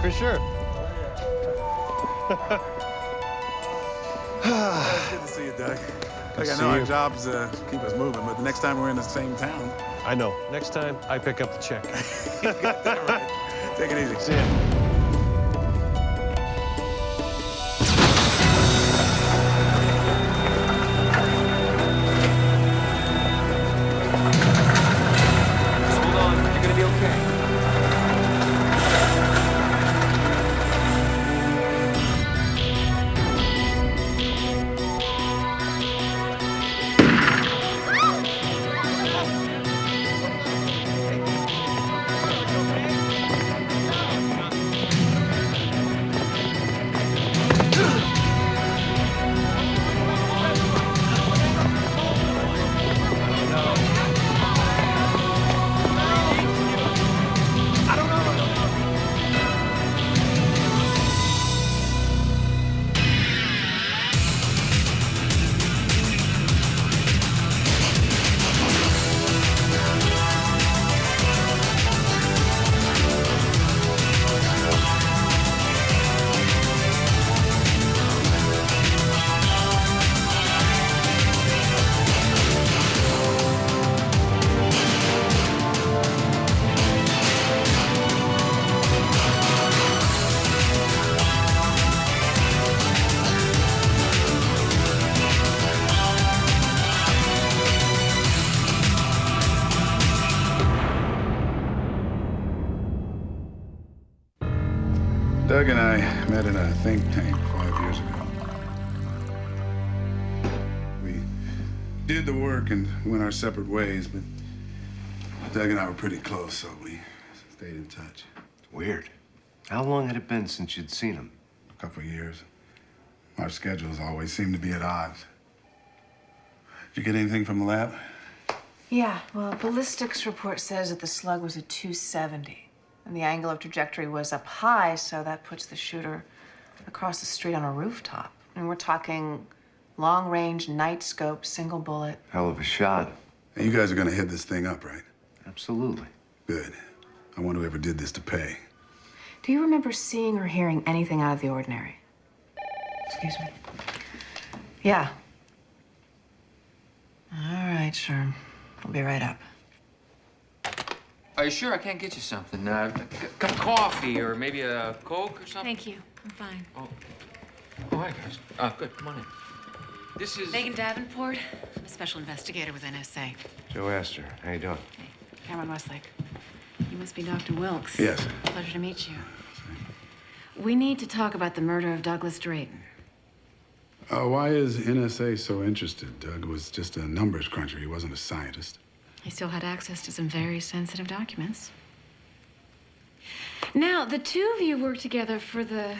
For sure. It's good to see you, Doug. Look, I know our jobs keep us moving, but the next time we're in the same town... I know. Next time, I pick up the check. You got that right. Take it easy. See ya. Hold on. You're gonna be okay. Doug and I met in a think tank 5 years ago. We did the work and went our separate ways, but Doug and I were pretty close, so we stayed in touch. Weird. How long had it been since you'd seen him? A couple of years. Our schedules always seemed to be at odds. Did you get anything from the lab? Yeah, well, ballistics report says that the slug was a 270. And the angle of trajectory was up high, so that puts the shooter across the street on a rooftop. And we're talking long-range, night scope, single bullet. Hell of a shot. And you guys are gonna hit this thing up, right? Absolutely. Good. I want whoever did this to pay. Do you remember seeing or hearing anything out of the ordinary? Excuse me. Yeah. All right, sure. I'll be right up. Are you sure I can't get you something? A cup of coffee or maybe a Coke or something? Thank you. I'm fine. Oh, hi, guys. Good. Come on in. This is... Megan Davenport. I'm a special investigator with NSA. Joe Astor. How you doing? Hey, Cameron Westlake. You must be Dr. Wilkes. Yes. Pleasure to meet you. We need to talk about the murder of Douglas Drayton. Why is NSA so interested? Doug was just a numbers cruncher. He wasn't a scientist. He still had access to some very sensitive documents. Now, the two of you worked together for the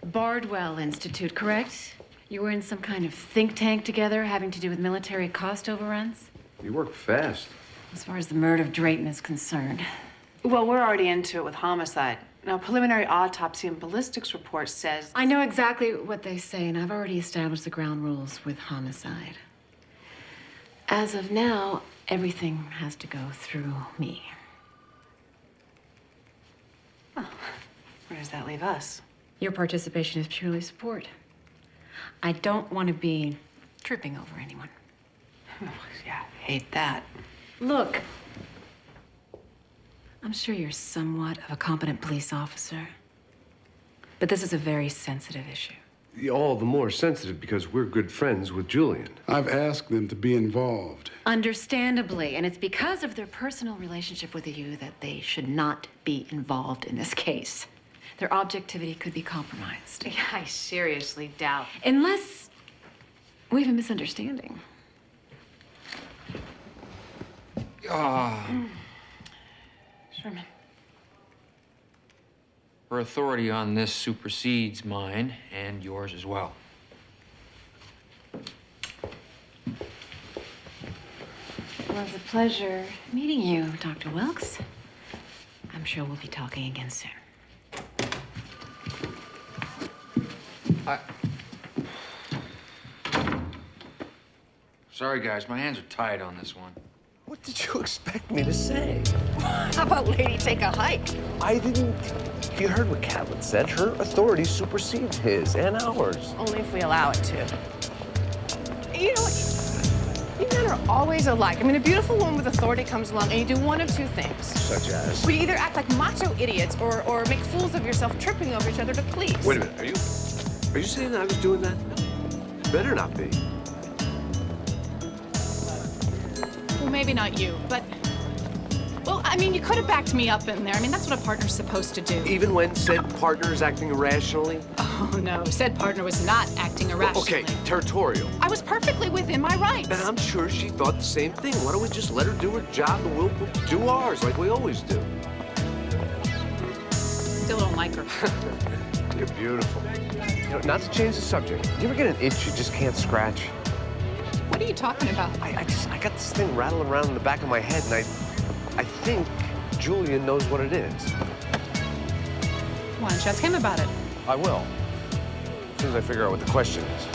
Bardwell Institute, correct? You were in some kind of think tank together having to do with military cost overruns? You work fast. As far as the murder of Drayton is concerned. Well, we're already into it with homicide. Now, preliminary autopsy and ballistics report says... I know exactly what they say, and I've already established the ground rules with homicide. As of now, everything has to go through me. Oh, where does that leave us? Your participation is purely support. I don't want to be tripping over anyone. Yeah, hate that. Look, I'm sure you're somewhat of a competent police officer, but this is a very sensitive issue. All the more sensitive because we're good friends with Julian. I've asked them to be involved. Understandably, and it's because of their personal relationship with you that they should not be involved in this case. Their objectivity could be compromised. Yeah, I seriously doubt. Unless we have a misunderstanding. Sherman. Her authority on this supersedes mine and yours as well. It was a pleasure meeting you, Dr. Wilkes. I'm sure we'll be talking again soon. Sorry, guys. My hands are tied on this one. What did you expect me to say? How about lady take a hike? I didn't. You heard what Catlett said. Her authority supersedes his and ours. Only if we allow it to. You know what? You men are always alike. I mean, a beautiful woman with authority comes along and you do one of two things. Such as? We either act like macho idiots or make fools of yourself tripping over each other to please. Wait a minute. Are you saying that I was doing that? Better not be. Well, maybe not you, but... Well, I mean, you could have backed me up in there. I mean, that's what a partner's supposed to do. Even when said partner is acting irrationally? Oh, no. Said partner was not acting irrationally. Okay, territorial. I was perfectly within my rights. And I'm sure she thought the same thing. Why don't we just let her do her job and we'll do ours like we always do? Still don't like her. You're beautiful. You know, not to change the subject. You ever get an itch you just can't scratch? What are you talking about? I got this thing rattling around in the back of my head, and I think Julian knows what it is. Why don't you ask him about it? I will. As soon as I figure out what the question is.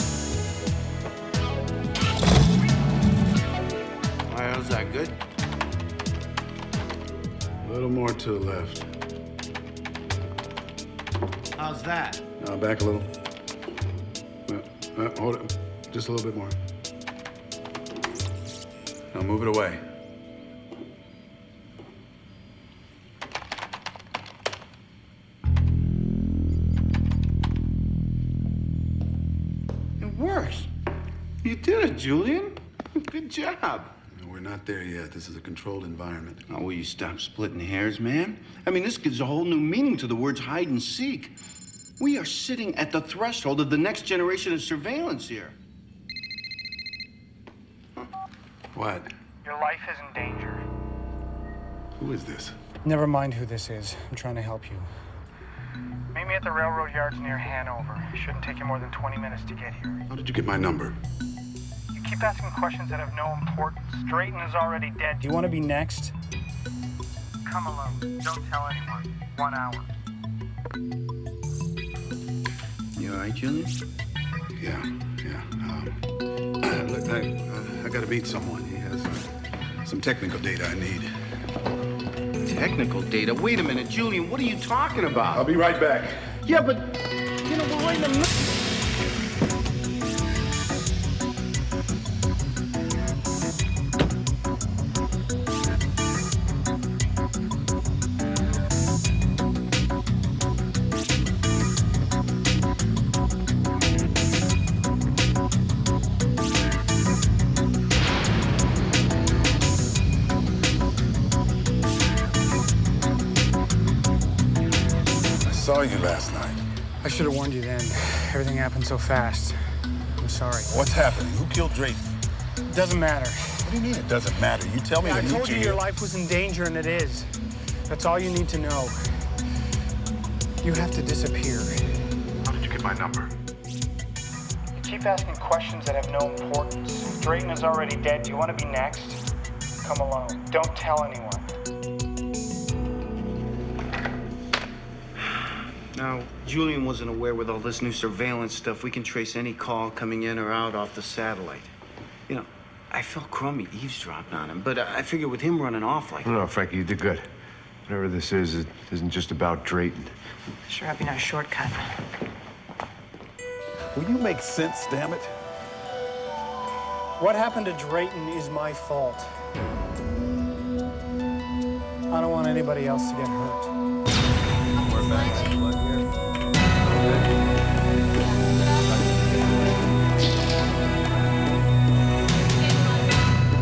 How's that, good? A little more to the left. How's that? Back a little. Hold it. Just a little bit more. Now move it away. It works. You did it, Julian. Good job. We're not there yet. This is a controlled environment. Oh, will you stop splitting hairs, man? I mean, this gives a whole new meaning to the words hide and seek. We are sitting at the threshold of the next generation of surveillance here. What? Your life is in danger. Who is this? Never mind who this is. I'm trying to help you. Meet me at the railroad yards near Hanover. It shouldn't take you more than 20 minutes to get here. How did you get my number? You keep asking questions that have no importance. Drayton is already dead. Do you want to be next? Come alone. Don't tell anyone. 1 hour. You all right, Julian? Yeah. Look, I gotta meet someone. He has some technical data I need. Technical data? Wait a minute, Julian, what are you talking about? I'll be right back. Yeah, but, you know, we're right in the middle. I saw you last night. I should have warned you then. Everything happened so fast. I'm sorry. What's happening? Who killed Drayton? It doesn't matter. What do you mean it doesn't matter? You tell me I to told meet you you your here. life was in danger, and it is. That's all you need to know. You have to disappear. How did you get my number? You keep asking questions that have no importance. Drayton is already dead. Do you want to be next? Come alone. Don't tell anyone. Now, Julian wasn't aware with all this new surveillance stuff, we can trace any call coming in or out off the satellite. You know, I felt crummy eavesdropping on him, but I figure with him running off like No, Frankie, you did good. Whatever this is, it isn't just about Drayton. Sure hope you know a shortcut. Will you make sense, damn it? What happened to Drayton is my fault. I don't want anybody else to get hurt. We're back.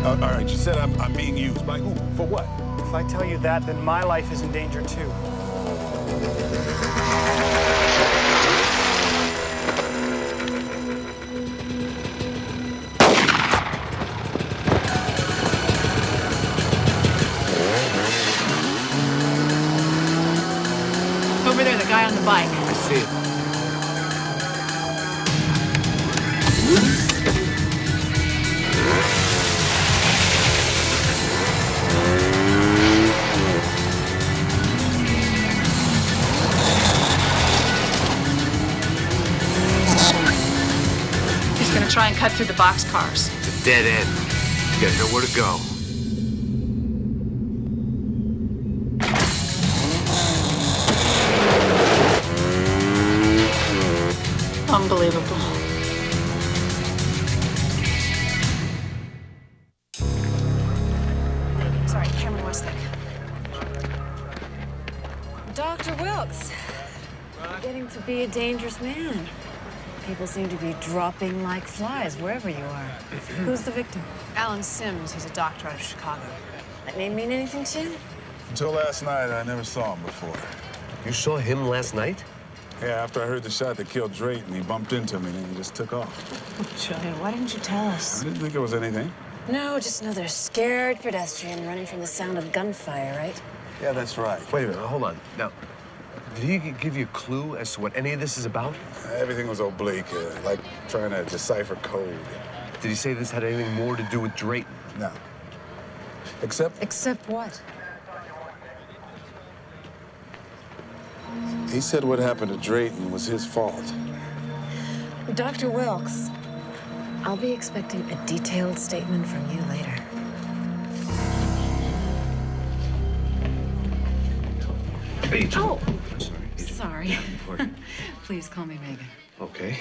All right, you said I'm being used. By who? For what? If I tell you that, then my life is in danger too. Over there, the guy on the bike. I see it. He's gonna try and cut through the boxcars. It's a dead end. You gotta know where to go. Unbelievable. Sorry, Cameron Westlake. Dr. Wilkes, getting to be a dangerous man. People seem to be dropping like flies wherever you are. Who's the victim? Alan Sims. He's a doctor out of Chicago. That name mean anything to you? Until last night, I never saw him before. You saw him last night? Yeah, after I heard the shot that killed Drayton, he bumped into me and he just took off. Julian, why didn't you tell us? I didn't think it was anything. No, just another scared pedestrian running from the sound of gunfire, right? Yeah, that's right. Wait a minute, hold on. Now, did he give you a clue as to what any of this is about? Everything was oblique, like trying to decipher code. Did he say this had anything more to do with Drayton? No. Except Except what? he said what happened to Drayton was his fault. Dr. Wilkes, I'll be expecting a detailed statement from you later. Hey, Oh, sorry. Please call me Megan. Okay.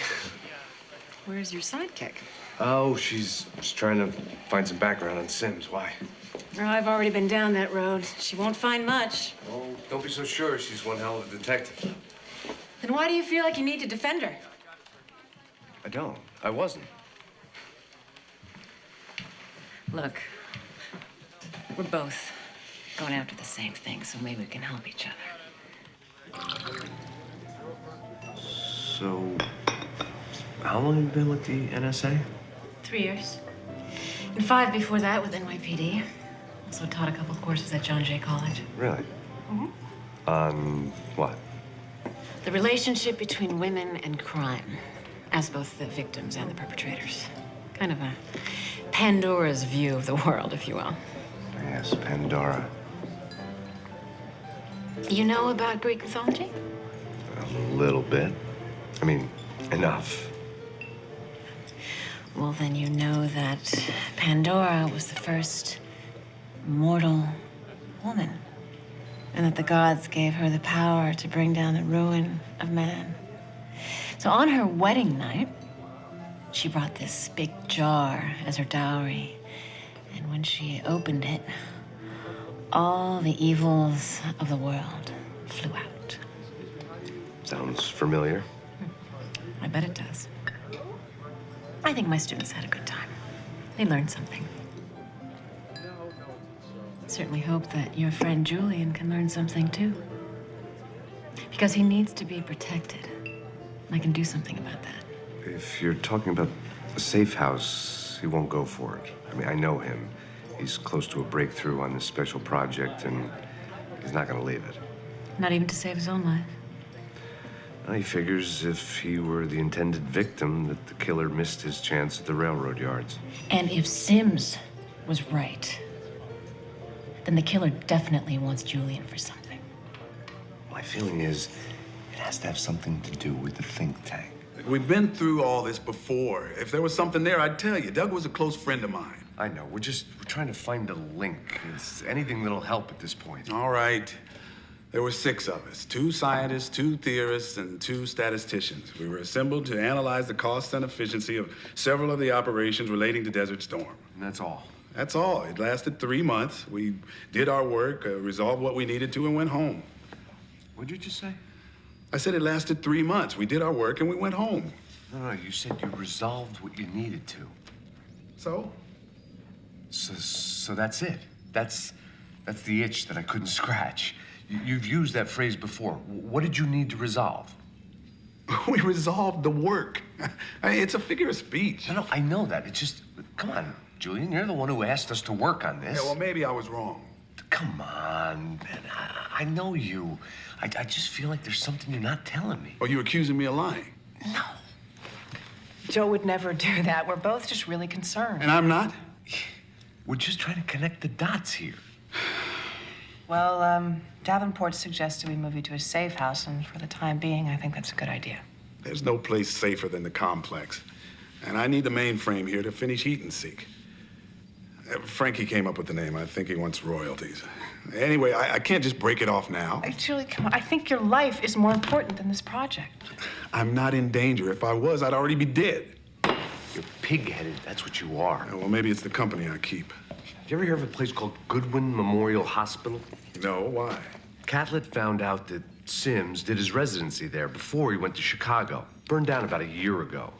Where's your sidekick? Oh, she's trying to find some background on Sims. Why? Oh, I've already been down that road. She won't find much. Oh, don't be so sure. She's one hell of a detective. Then why do you feel like you need to defend her? I don't. I wasn't. Look, we're both going after the same thing, so maybe we can help each other. So, how long have you been with the NSA? 3 years. And 5 before that with NYPD. Also taught a couple of courses at John Jay College. Really? Mm-hmm. On what? The relationship between women and crime, as both the victims and the perpetrators. Kind of a Pandora's view of the world, if you will. Yes, Pandora. You know about Greek mythology? A little bit. I mean, enough. Well, then you know that Pandora was the first mortal woman, and that the gods gave her the power to bring down the ruin of man. So on her wedding night, she brought this big jar as her dowry, and when she opened it, all the evils of the world flew out. Sounds familiar. I bet it does. I think my students had a good time. They learned something. Certainly hope that your friend Julian can learn something too. Because he needs to be protected. I can do something about that. If you're talking about a safe house, he won't go for it. I mean, I know him. He's close to a breakthrough on this special project, and he's not gonna leave it. Not even to save his own life. Well, he figures if he were the intended victim, that the killer missed his chance at the railroad yards. And if Sims was right, then the killer definitely wants Julian for something. My feeling is it has to have something to do with the think tank. We've been through all this before. If there was something there, I'd tell you. Doug was a close friend of mine. I know. We're trying to find a link. It's anything that'll help at this point. All right. There were 6 of us, 2 scientists, 2 theorists, and 2 statisticians. We were assembled to analyze the cost and efficiency of several of the operations relating to Desert Storm. And that's all. That's all. It lasted 3 months. We did our work, resolved what we needed to, and went home. What'd you just say? I said it lasted 3 months. We did our work, and we went home. No, you said you resolved what you needed to. So? So that's it. That's the itch that I couldn't scratch. You've used that phrase before. What did you need to resolve? We resolved the work. I mean, it's a figure of speech. No, I know that. It's just, come on, Julian. You're the one who asked us to work on this. Yeah, well, maybe I was wrong. Come on, man. I know you. I just feel like there's something you're not telling me. Are you accusing me of lying? No. Joe would never do that. We're both just really concerned. And I'm not? We're just trying to connect the dots here. Well, Davenport suggested we move you to a safe house, and for the time being, I think that's a good idea. There's no place safer than the complex. And I need the mainframe here to finish heat and seek. Frankie came up with the name. I think he wants royalties. Anyway, I can't just break it off now. Julie, come on. I think your life is more important than this project. I'm not in danger. If I was, I'd already be dead. You're pig-headed, that's what you are. Well, maybe it's the company I keep. Have you ever heard of a place called Goodwin Memorial Hospital? No, why? Catlett found out that Sims did his residency there before he went to Chicago. Burned down about a year ago.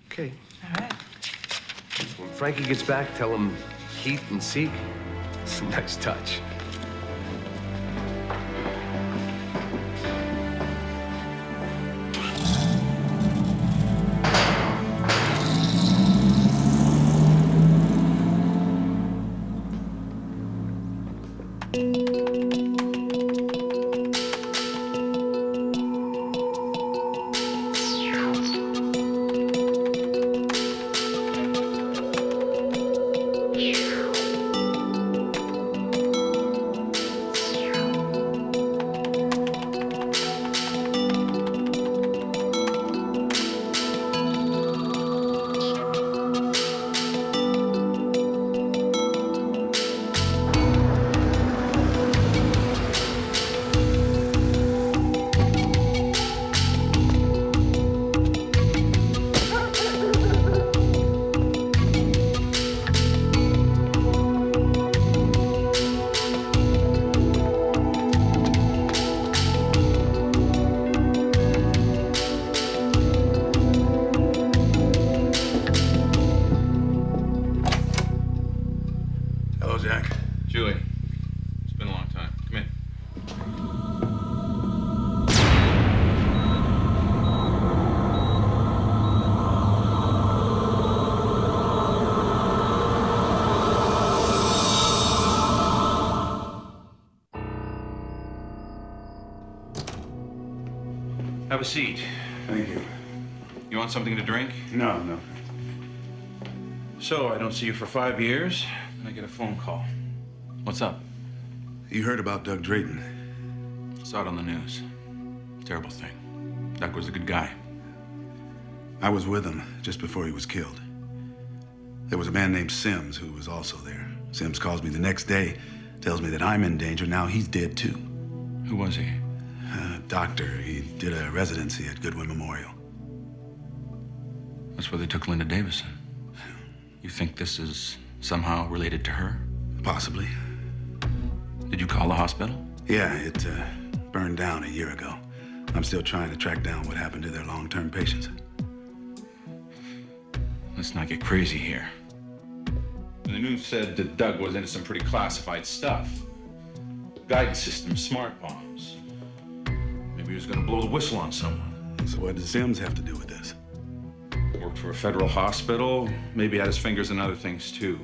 Okay. All right. When Frankie gets back, tell him Heat and Seek. It's a nice touch. Julie, it's been a long time. Come in. Have a seat. Thank you. You want something to drink? No, no. So, I don't see you for 5 years, and I get a phone call. What's up? You heard about Doug Drayton? Saw it on the news. Terrible thing. Doug was a good guy. I was with him just before he was killed. There was a man named Sims who was also there. Sims calls me the next day, tells me that I'm in danger. Now he's dead too. Who was he? Doctor. He did a residency at Goodwin Memorial. That's where they took Linda Davison. You think this is somehow related to her? Possibly. Did you call the hospital? Yeah, it burned down a year ago. I'm still trying to track down what happened to their long-term patients. Let's not get crazy here. The news said that Doug was into some pretty classified stuff. Guidance systems, smart bombs. Maybe he was gonna blow the whistle on someone. So what does Sims have to do with this? Worked for a federal hospital, maybe had his fingers in other things too.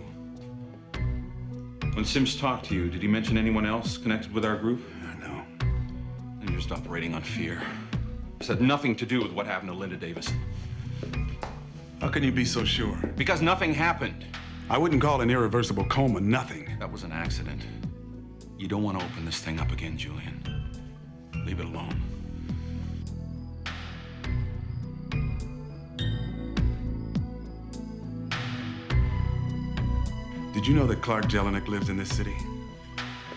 When Sims talked to you, did he mention anyone else connected with our group? No. And you're just operating on fear. This had nothing to do with what happened to Linda Davison. How can you be so sure? Because nothing happened. I wouldn't call an irreversible coma nothing. That was an accident. You don't want to open this thing up again, Julian. Leave it alone. Did you know that Clark Jelinek lives in this city?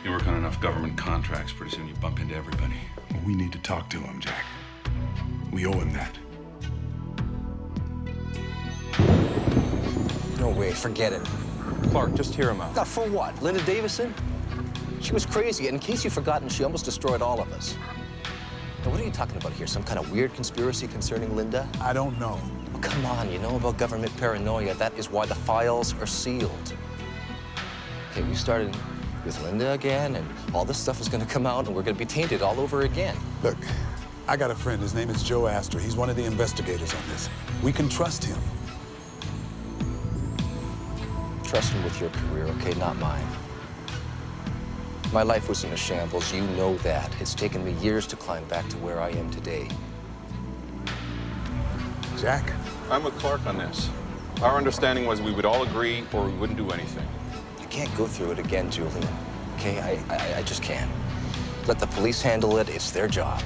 You work on enough government contracts, pretty soon you bump into everybody. Well, we need to talk to him, Jack. We owe him that. No way, forget it. Clark, just hear him out. Now, for what? Linda Davison? She was crazy, and in case you've forgotten, she almost destroyed all of us. Now, what are you talking about here? Some kind of weird conspiracy concerning Linda? I don't know. Oh, come on, you know about government paranoia. That is why the files are sealed. Okay, we started with Linda again, and all this stuff is gonna come out, and we're gonna be tainted all over again. Look, I got a friend. His name is Joe Astor. He's one of the investigators on this. We can trust him. Trust him with your career, okay? Not mine. My life was in a shambles. You know that. It's taken me years to climb back to where I am today. Jack? I'm with Clark on this. Our understanding was we would all agree or we wouldn't do anything. I can't go through it again, Julian. Okay? I just can't. Let the police handle it. It's their job.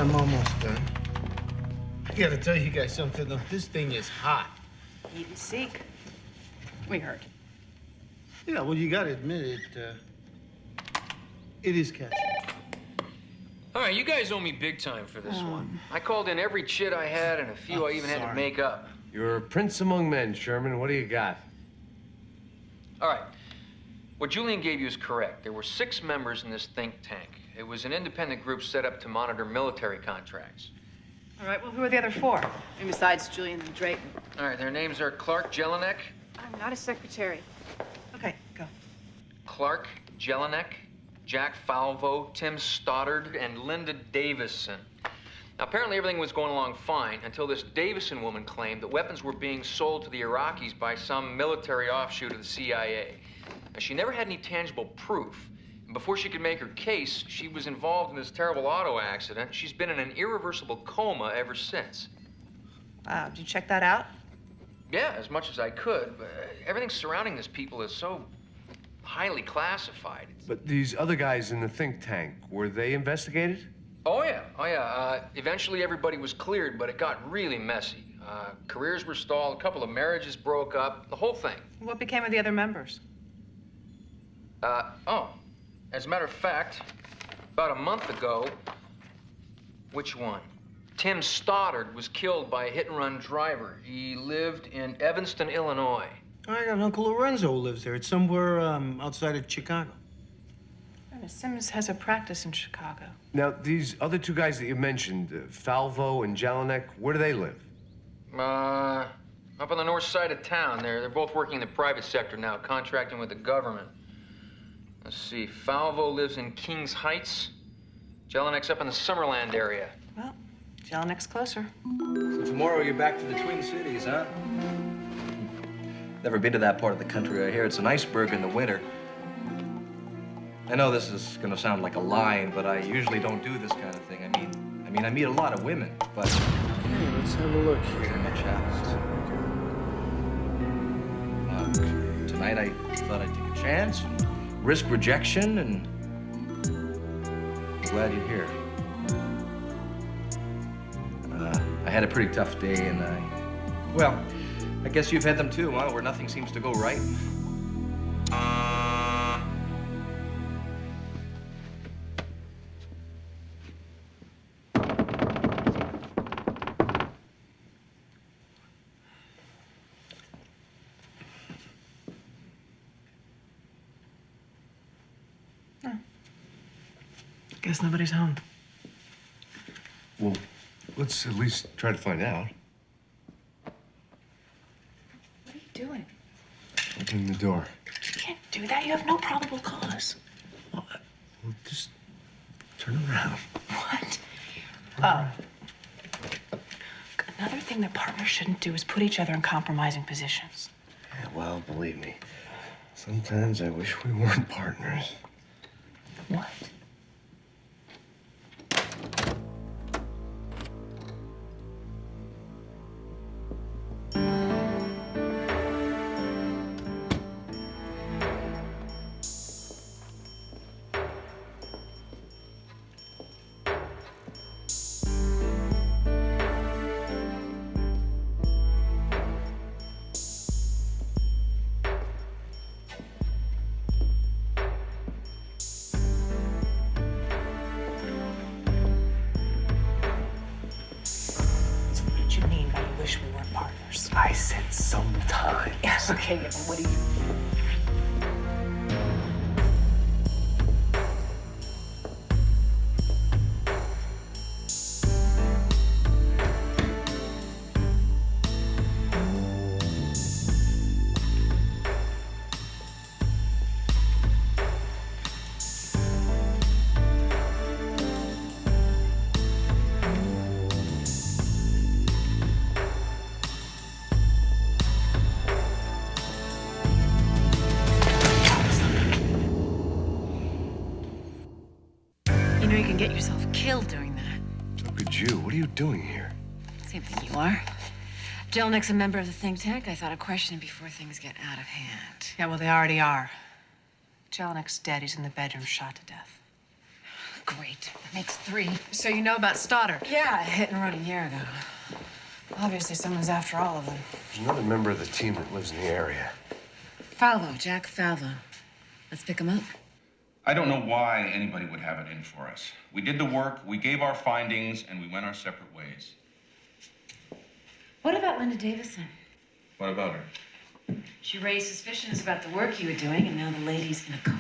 I'm almost done. I gotta tell you guys something, though. This thing is hot. Eat and seek. We heard. Yeah, well, you gotta admit it, it is catchy. All right, you guys owe me big time for this one. I called in every chit I had and a few I even had to make up. You're a prince among men, Sherman. What do you got? All right. What Julian gave you is correct. There were 6 members in this think tank. It was an independent group set up to monitor military contracts. All right, well, who are the other 4? And besides Julian and Drayton. All right, their names are Clark Jelinek. I'm not a secretary. Okay, go. Clark Jelinek, Jack Falvo, Tim Stoddard, and Linda Davison. Now, apparently everything was going along fine until this Davison woman claimed that weapons were being sold to the Iraqis by some military offshoot of the CIA. Now, she never had any tangible proof. And before she could make her case, she was involved in this terrible auto accident. She's been in an irreversible coma ever since. Wow, did you check that out? Yeah, as much as I could, but everything surrounding this people is so highly classified. But these other guys in the think tank, were they investigated? Oh, yeah. Eventually everybody was cleared, but it got really messy. Careers were stalled, a couple of marriages broke up, the whole thing. What became of the other members? As a matter of fact, about a month ago, which one? Tim Stoddard was killed by a hit-and-run driver. He lived in Evanston, Illinois. I got an Uncle Lorenzo who lives there. It's somewhere outside of Chicago. Sims has a practice in Chicago. Now, these other 2 guys that you mentioned, Falvo and Jelinek, where do they live? Up on the north side of town. They're both working in the private sector now, contracting with the government. Let's see, Falvo lives in Kings Heights. Jelinek's up in the Summerland area. Well, Jelinek's closer. So tomorrow you're back to the Twin Cities, huh? Never been to that part of the country. I hear it's an iceberg in the winter. I know this is gonna sound like a line, but I usually don't do this kind of thing. I mean, I meet a lot of women, but... Okay, let's have a look here. Much happens. Tonight I thought I'd take a chance, risk rejection, and I'm glad you're here. I had a pretty tough day, and well, I guess you've had them too, huh? Where nothing seems to go right. Guess nobody's home. Well, let's at least try to find out. What are you doing? Open the door. You can't do that. You have no probable cause. Well, just turn around. What? Oh. Another thing that partners shouldn't do is put each other in compromising positions. Yeah, well, believe me, sometimes I wish we weren't partners. What? I said sometimes. Yes, okay, but what do you... You can get yourself killed doing that. So could you. What are you doing here? Same thing you are. Jelinek's a member of the think tank. I thought I'd question him before things get out of hand. Yeah, well, they already are. Jelinek's dead. He's in the bedroom, shot to death. Great. Makes 3. So you know about Stoddard? Yeah, I hit and run a year ago. Obviously, someone's after all of them. There's another member of the team that lives in the area. Falvo, Jack Falvo. Let's pick him up. I don't know why anybody would have it in for us. We did the work, we gave our findings, and we went our separate ways. What about Linda Davison? What about her? She raised suspicions about the work you were doing, and now the lady's in a coma.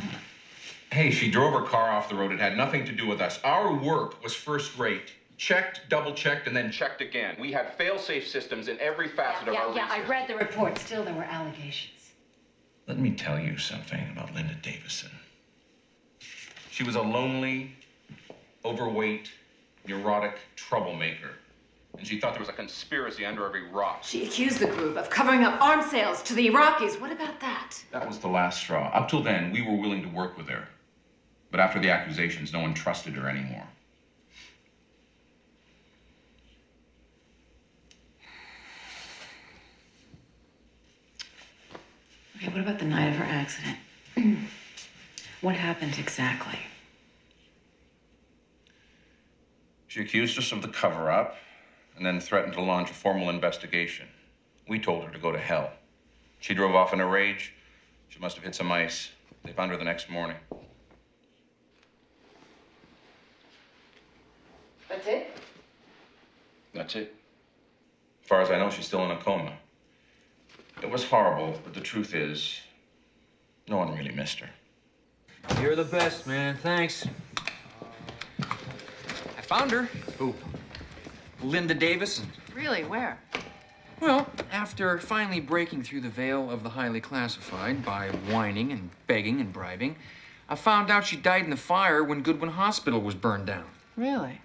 Hey, she drove her car off the road. It had nothing to do with us. Our work was first rate. Checked, double-checked, and then checked again. We had fail-safe systems in every facet of our research. I read the report. Still, there were allegations. Let me tell you something about Linda Davison. She was a lonely, overweight, neurotic troublemaker. And she thought there was a conspiracy under every rock. She accused the group of covering up arms sales to the Iraqis. What about that? That was the last straw. Up till then, we were willing to work with her. But after the accusations, no one trusted her anymore. Okay, what about the night of her accident? What happened exactly? She accused us of the cover-up and then threatened to launch a formal investigation. We told her to go to hell. She drove off in a rage. She must have hit some ice. They found her the next morning. That's it? That's it. As far as I know, she's still in a coma. It was horrible, but the truth is, no one really missed her. You're the best, man. Thanks. I found her. Who? Linda Davison. Really? Where? Well, after finally breaking through the veil of the highly classified by whining and begging and bribing, I found out she died in the fire when Goodwin Hospital was burned down. Really?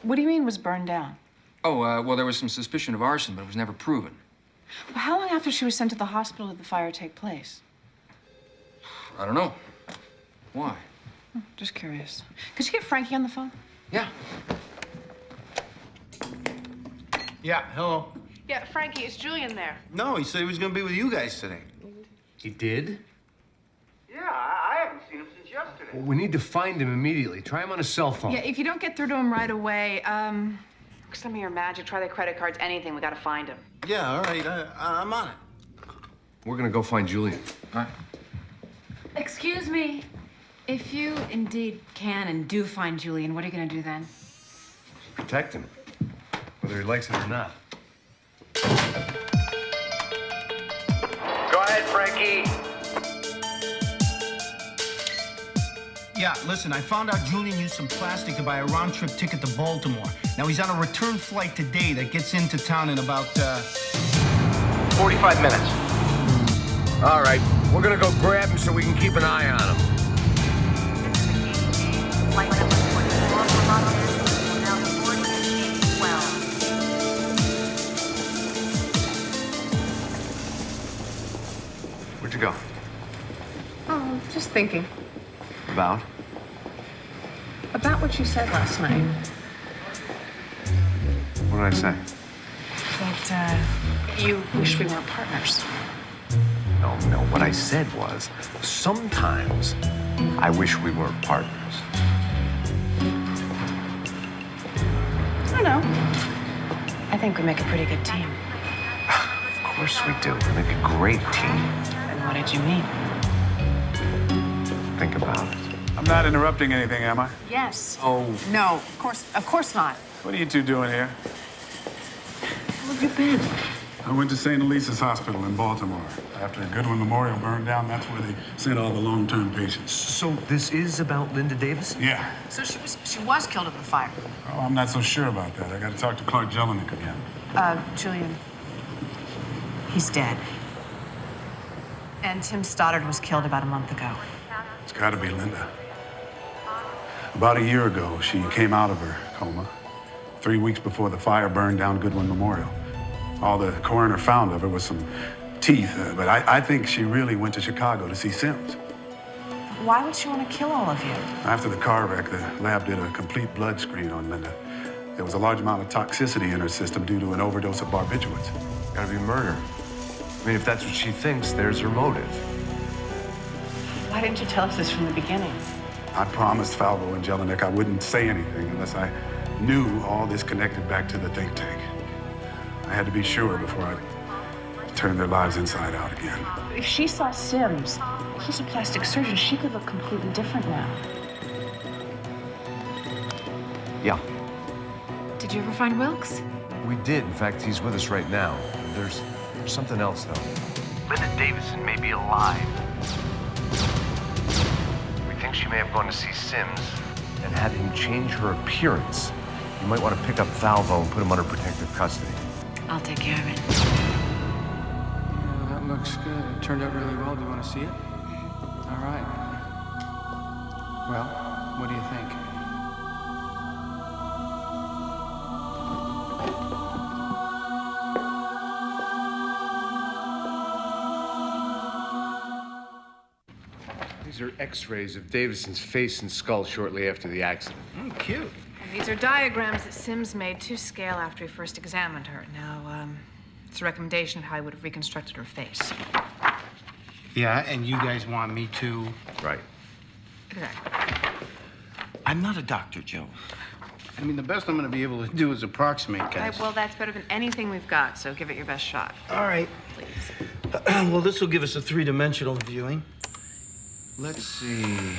What do you mean was burned down? Oh, well, there was some suspicion of arson, but it was never proven. Well, how long after she was sent to the hospital did the fire take place? I don't know. Why? Just curious. Could you get Frankie on the phone? Yeah. Yeah, hello. Yeah, Frankie, is Julian there? No, he said he was gonna be with you guys today. He did? Yeah, I haven't seen him since yesterday. Well, we need to find him immediately. Try him on his cell phone. Yeah, if you don't get through to him right away, some of your magic, try their credit cards, anything. We gotta find him. Yeah, all right, I'm on it. We're gonna go find Julian. All right. Excuse me. If you indeed can and do find Julian, what are you going to do then? Protect him, whether he likes it or not. Go ahead, Frankie. Yeah, listen, I found out Julian used some plastic to buy a round-trip ticket to Baltimore. Now, he's on a return flight today that gets into town in about, 45 minutes. All right, we're gonna go grab him so we can keep an eye on him. Flight number 44 from Rotterdam will now report at 8:12. Where'd you go? Oh, just thinking. About? About what you said last night. What did I say? That, you wish we weren't partners. No, what I said was, sometimes I wish we weren't partners. I don't know. I think we make a pretty good team. Of course we do. We make a great team. And what did you mean? Think about it. I'm not interrupting anything, am I? Yes. Oh. No, of course not. What are you two doing here? Where have you been? I went to St. Elisa's Hospital in Baltimore. After Goodwin Memorial burned down, that's where they sent all the long-term patients. So this is about Linda Davison? Yeah. So she was killed in the fire. Oh, I'm not so sure about that. I got to talk to Clark Jelinek again. Julian, he's dead. And Tim Stoddard was killed about a month ago. It's got to be Linda. About a year ago, she came out of her coma. 3 weeks before the fire burned down Goodwin Memorial. All the coroner found of her was some teeth, but I think she really went to Chicago to see Sims. Why would she want to kill all of you? After the car wreck, the lab did a complete blood screen on Linda. There was a large amount of toxicity in her system due to an overdose of barbiturates. Gotta be murder. I mean, if that's what she thinks, there's her motive. Why didn't you tell us this from the beginning? I promised Falvo and Jelinek I wouldn't say anything unless I knew all this connected back to the think tank. I had to be sure before I turned their lives inside out again. If she saw Sims, he's a plastic surgeon, she could look completely different now. Yeah, Did you ever find Wilkes? we did. In fact, he's with us right now. There's something else, though. Linda Davison may be alive. We think she may have gone to see Sims. And had him change her appearance. You might want to pick up Falvo and put him under protective custody. I'll take care of it. Yeah, that looks good. It turned out really well. Do you want to see it? All right. Well, what do you think? These are x-rays of Davison's face and skull shortly after the accident. Oh, cute. These are diagrams that Sims made to scale after he first examined her. Now, it's a recommendation of how he would have reconstructed her face. Yeah, and you guys want me to... Right. Exactly. I'm not a doctor, Joe. I mean, the best I'm going to be able to do is approximate, guys. Well, that's better than anything we've got, so give it your best shot. All right. Please. Well, this will give us a three-dimensional viewing. Let's see.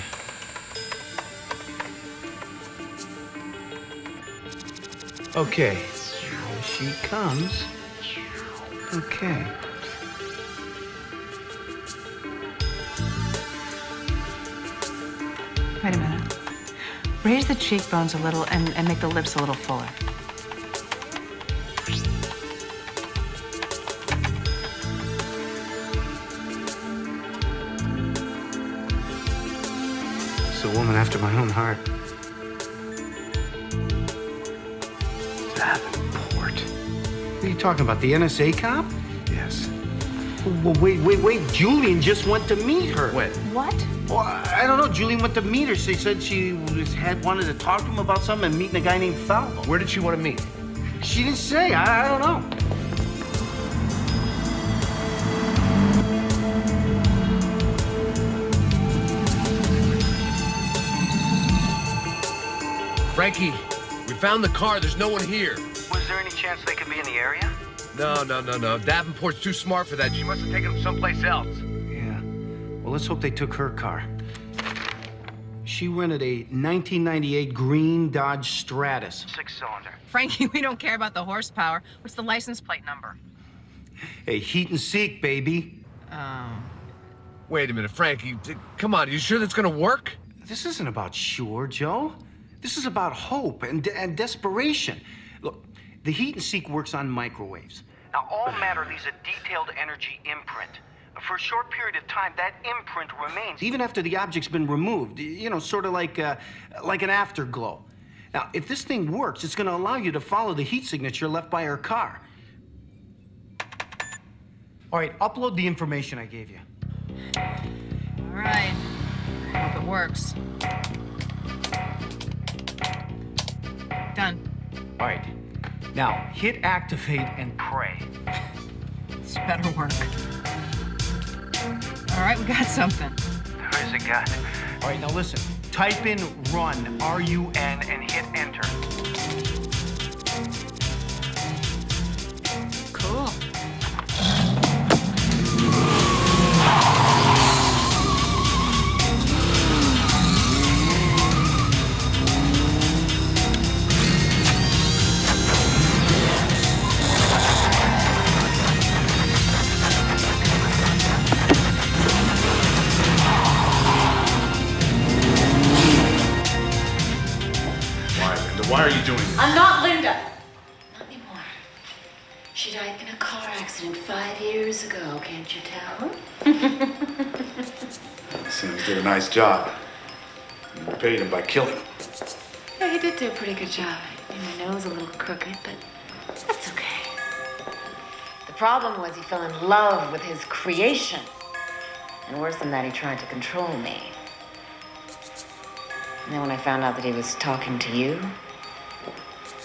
Okay. Here she comes. Okay. Wait a minute. Raise the cheekbones a little and make the lips a little fuller. It's a woman after my own heart. Davenport. What are you talking about? The NSA cop? Yes. Well, wait. Julian just went to meet her. When? What? Well, I don't know. Julian went to meet her. She said she wanted to talk to him about something and meeting a guy named Falvo. Where did she want to meet? She didn't say. I don't know. Frankie, we found the car. There's no one here. Was there any chance they could be in the area? No. Davenport's too smart for that. She must have taken him someplace else. Yeah. Well, let's hope they took her car. She rented a 1998 green Dodge Stratus. 6-cylinder. Frankie, we don't care about the horsepower. What's the license plate number? Hey, heat and seek, baby. Oh. Wait a minute, Frankie. Come on, are you sure that's gonna work? This isn't about sure, Joe. This is about hope and desperation. Look, the heat and seek works on microwaves. Now, all matter leaves a detailed energy imprint. For a short period of time, that imprint remains. Even after the object's been removed, you know, sort of like an afterglow. Now, if this thing works, it's going to allow you to follow the heat signature left by her car. All right, upload the information I gave you. All right. I hope it works. Done. All right. Now, hit activate and pray. This better work. All right, we got something. Where's it got? All right, now listen. Type in run, R-U-N, And hit enter. Cool. Why are you doing this? I'm not Linda. Not anymore. She died in a car accident 5 years ago, can't you tell? Sims did a nice job. You paid him by killing him. Yeah, he did do a pretty good job. My nose a little crooked, but that's okay. The problem was he fell in love with his creation. And worse than that, he tried to control me. And then when I found out that he was talking to you,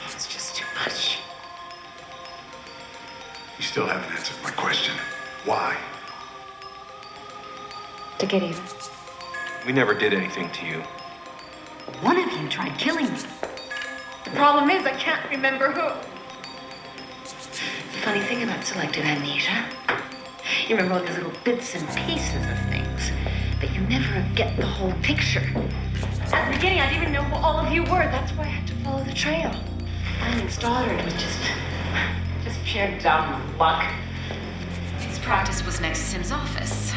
it was just too much. You still haven't answered my question. Why? To get even. We never did anything to you. tried killing me. The problem is I can't remember who. The funny thing about selective amnesia, you remember all these little bits and pieces of things, but you never get the whole picture. At the beginning, I didn't even know who all of you were. That's why I had to follow the trail. Finding Stoddard was just sheer dumb luck. His practice was next to Sim's office.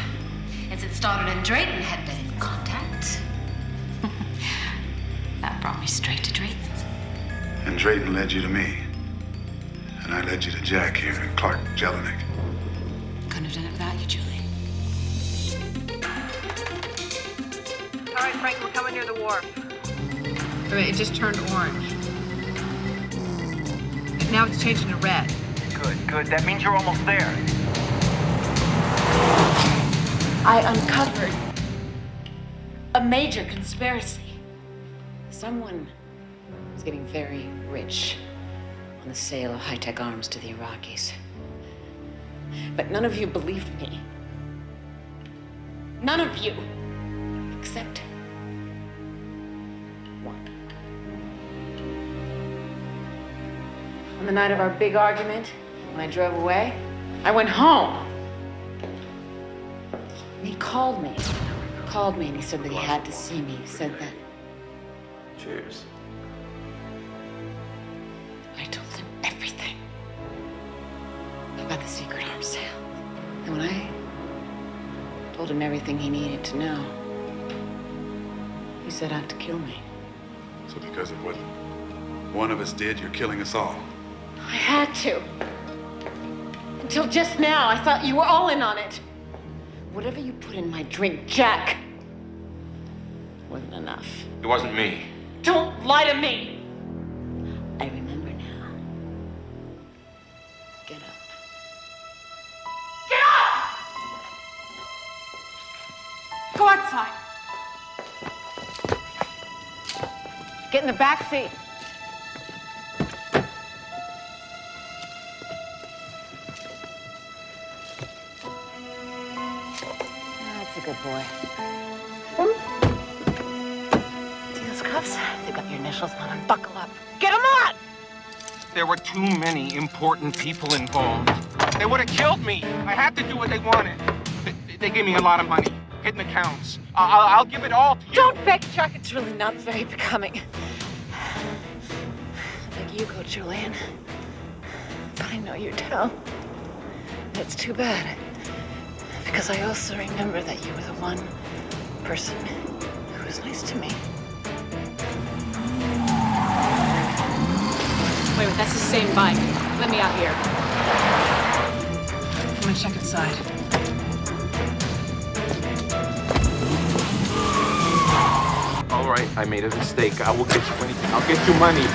And since Stoddard and Drayton had been in contact, that brought me straight to Drayton. And Drayton led you to me. And I led you to Jack here and Clark Jelinek. Couldn't have done it without you, Julie. All right, Frank, we're coming near the wharf. Wait, it just turned orange. Now it's changing to red. Good. That means you're almost there. I uncovered a major conspiracy. Someone was getting very rich on the sale of high-tech arms to the Iraqis. But none of you believed me. None of you. Except one. On the night of our big argument, when I drove away, I went home. And he called me. And he said that he had to see me. He said that. Cheers. I told him everything about the secret arms sale. And when I told him everything he needed to know, he set out to kill me. So because of what one of us did, you're killing us all. I had to. Until just now, I thought you were all in on it. Whatever you put in my drink, Jack, wasn't enough. It wasn't me. Don't lie to me! I remember now. Get up. Get up! Go outside. Get in the back seat. That's a good boy. See those cuffs? They got your initials on them. Buckle up. Get them on! There were too many important people involved. They would have killed me. I had to do what they wanted. They gave me a lot of money. Hidden accounts. I'll give it all to you. Don't beg, Jack. It's really not very becoming. Like you go, Julian. But I know you tell. And it's too bad. Because I also remember that you were the one person who was nice to me. Wait, that's the same bike. Let me out here. I'm gonna check inside. All right, I made a mistake. I will get you anything. I'll get you money.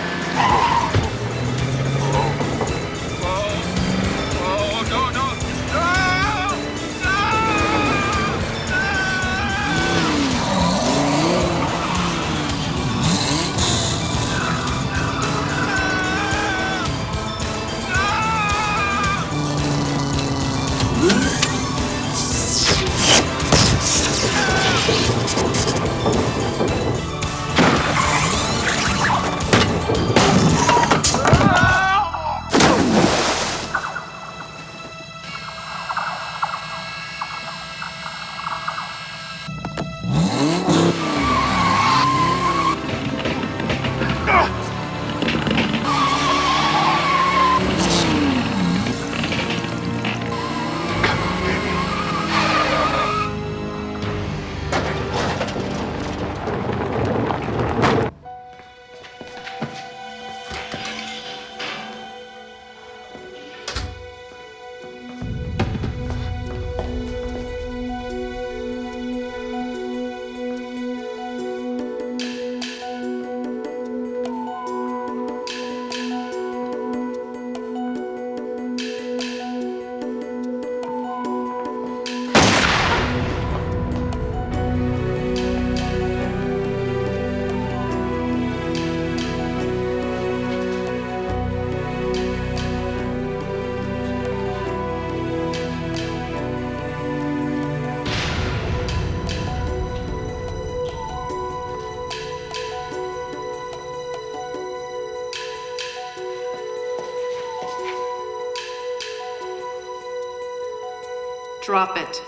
Drop it.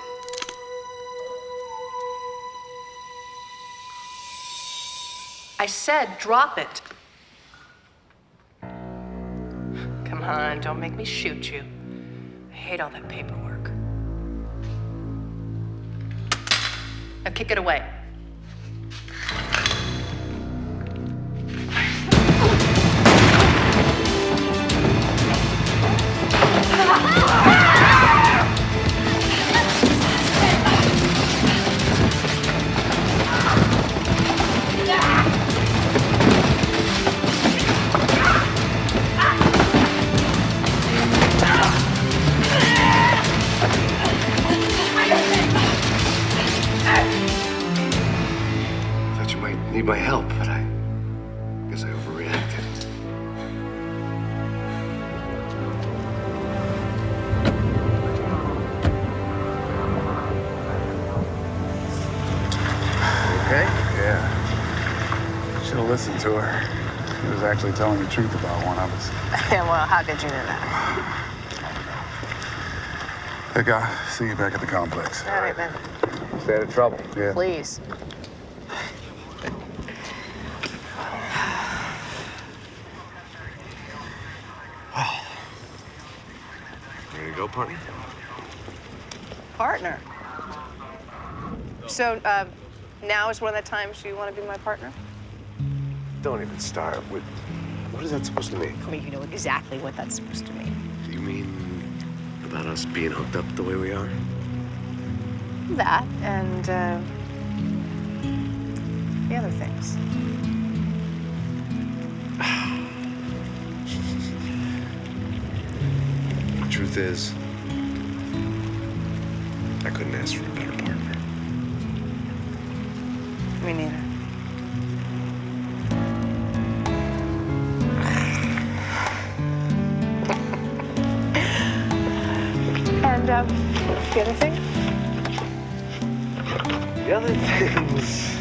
I said drop it. Come on, don't make me shoot you. I hate all that paperwork. Now kick it away. Need my help, but I guess I overreacted. Okay? Yeah. Should have listened to her. She was actually telling the truth about one of us. Yeah, well, how could you know that? Hey, guy, see you back at the complex. All right, then. Stay out of trouble. Yeah. Please. Ready to go, partner? Partner. So, now is one of the times you want to be my partner? Don't even start. What is that supposed to mean? I mean, you know exactly what that's supposed to mean. Do you mean about us being hooked up the way we are? That and, the other things. The truth is, I couldn't ask for a better partner. Me neither. And, the other thing? The other things...